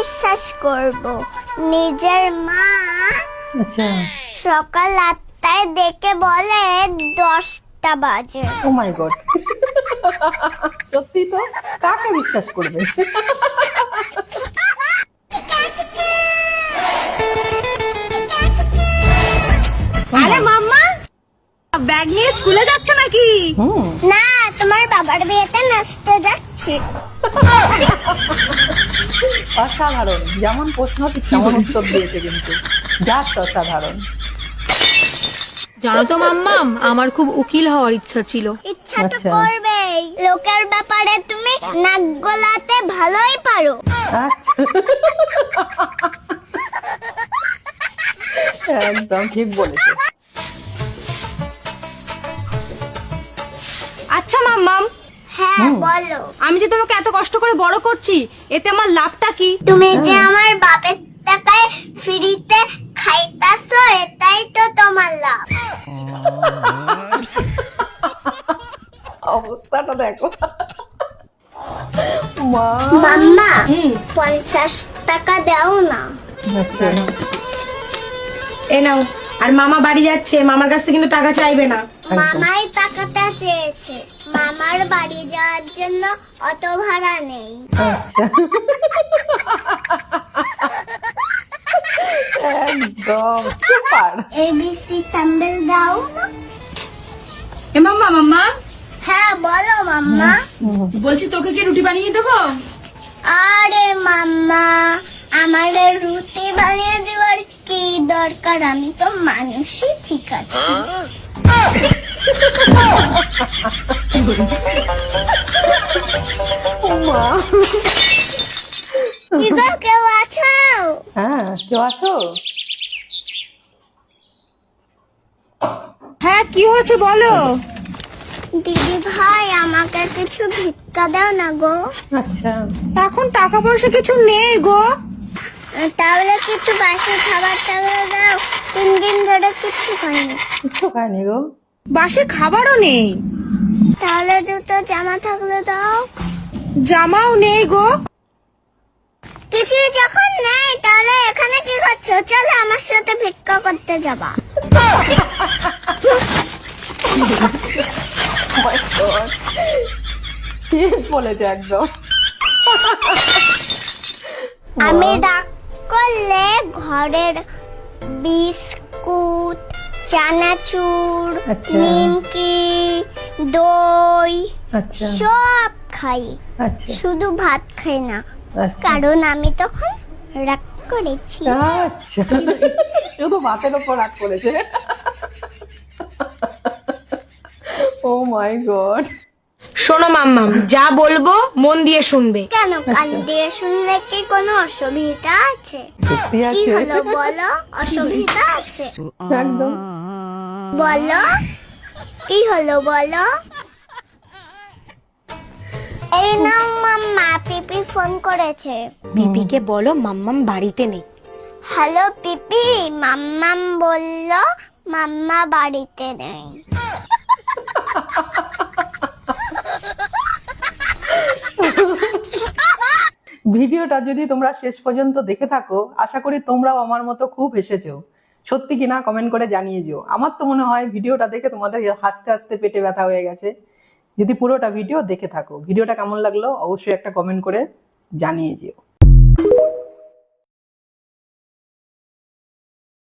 বিশ্বাস করব? নিজের মা আচ্ছা, সকাল 8টায় ডেকে বলে 10টা বাজে। ও মাই গড, সত্যি তো? কাকে বিশ্বাস করবে? আরে মাম্মা, ব্যাগ নিয়ে স্কুলে যাচ্ছ নাকি? না, তোমার বাবার বিয়েতে নাচতে যাচ্ছি। অসাধারণ, যেমন প্রশ্ন ঠিক তেমন উত্তর দিয়েছে, কিন্তু জাস্ট অসাধারণ। জানো তো মাম্মাম, আমার খুব উকিল হওয়ার ইচ্ছা ছিল। ইচ্ছা তো আচ্ছা। করবেই, লোকের ব্যাপারে তুমি নাক গলাতে ভালোই পারো। আচ্ছা, একদম ঠিক বলেছে। আচ্ছা মাম্মাম, হ্যাঁ বলো। আমি যে তোমাকে এত কষ্ট করে বড় করছি, এতে আমার লাভটা কি? তুমি যে আমার বাপের টাকায় ফ্রিতে খাইতাছো, এটাই তো তোমার লাভ। অবস্থাটা দেখো মা। মাম্মা 50 টাকা দাও না। আচ্ছা, এ নাও। আর মামা বাড়ি যাচ্ছে, মামার কাছ থেকে কিন্তু টাকা চাইবে না। মামাই টাকাটা চেয়েছে, মামার বাড়ি যাওয়ার জন্য অটো ভাড়া নেই। আচ্ছা, একদম সুপার। এবিসি থাম্বেল দাও। এ মাম্মা, মাম্মা হ্যাঁ বলো মাম্মা। বলছি তোকে কি রুটি বানিয়ে দেবো? আরে মাম্মা, আমার রুটি বানিয়ে দেওয়ার কি দরকার? আমি তো মানুষই ঠিক আছে। মা, কি গো, কেউ আছো? হ্যাঁ, কেউ আছো? হ্যাঁ, কি হয়েছে বলো। দিদি ভাই, আমাকে কিছু ভিক্ষা দাও না গো। আচ্ছা, এখন টাকা পয়সা কিছু নেই গো। তাহলে কিছু বাসি খাবার টাবার দাও, 3 দিন ধরে কিছু খাইনি। কিচ্ছু খায়নি গো। বাসে খাবারও নেই, তাহলে দুটো জামা থাকলে দাও। জামাও নেই গো। কিছুই যখন নেই, তাহলে এখানে কি করছো? চলো আমার সাথে ভিক্ষা করতে যাবা। My God, ঠিক বলেছে একদম। আমি ডাক করলে ঘরের বিস্কুট, চানাচুর, আচ্ছা। নিমকি, দই আচ্ছা, সব খাই, আচ্ছা, শুধু ভাত খাই না, আচ্ছা, কারণ আমি তখন রাগ করেছি। আচ্ছা, শুধু ভাতের ওপর রাগ করেছে। ও মাই গড। শোনো মাম্মাম, যা বলবো মন দিয়ে শুনবে। কেন, কান দিয়ে শুনলে কি কোনো অসুবিধা আছে? সত্যি কি আছে, হলো বলো, অসুবিধা আছে? একদম। বলো, কি হলো বলো। এই নাও মাম্মা, পিপি ফোন করেছে। পিপিকে বলো মাম্মাম বাড়িতে নেই। হ্যালো পিপি, মাম্মাম বলল মাম্মা বাড়িতে নেই। ভিডিওটা যদি তোমরা শেষ পর্যন্ত দেখে থাকো, আশা করি তোমরাও আমার মতো খুব হেসেছো। সত্যি কিনা কমেন্ট করে জানিয়ে যেও। আমার তো মনে হয় ভিডিওটা দেখে তোমাদের হাসতে হাসতে পেটে ব্যথা হয়ে গেছে। যদি পুরোটা ভিডিও দেখে থাকো, ভিডিওটা কেমন লাগলো অবশ্যই একটা কমেন্ট করে জানিয়ে যেও।